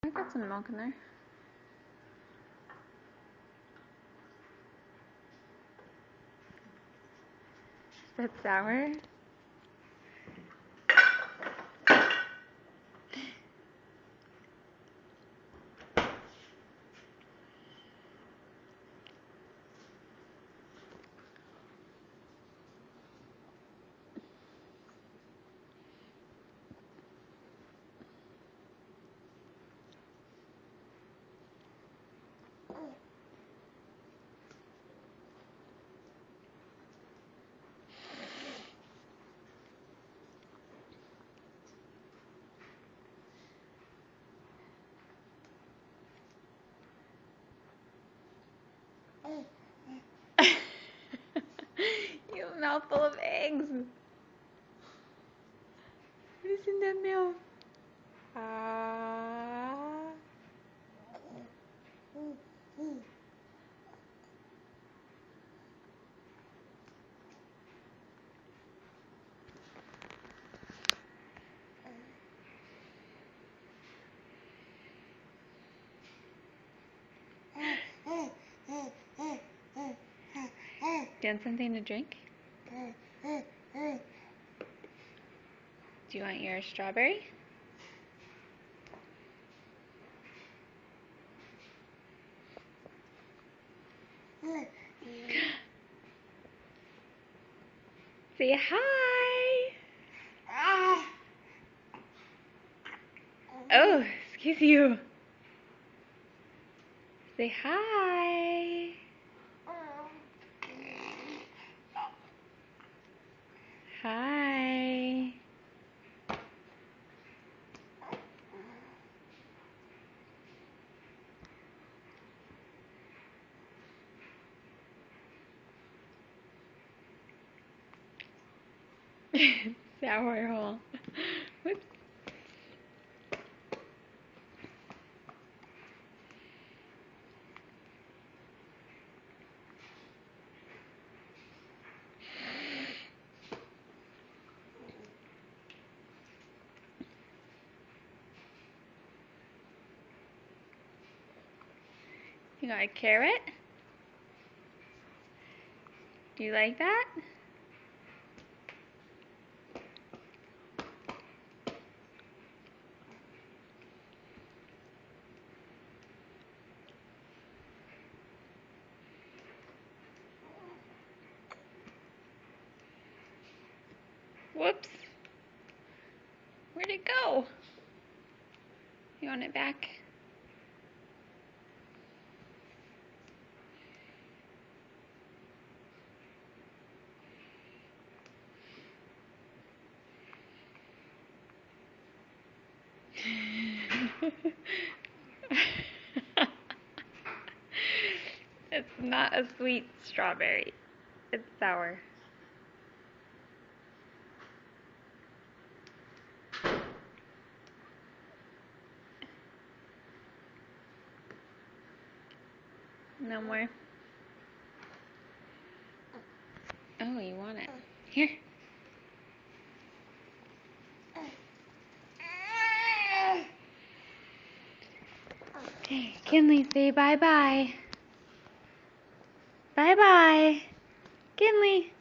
I got some milk in there. Is that sour? You have a mouthful of eggs. What is in that mouth? Do you want something to drink? Do you want your strawberry? Say hi! Oh, excuse you. Say hi. Hi. Sour hole. Whoops. You got a carrot? Do you like that? Whoops. Where'd it go? You want it back? It's not a sweet strawberry. It's sour. No more. Oh, you want it. Here. Okay, Kinley, say bye-bye. Bye-bye. Kinley.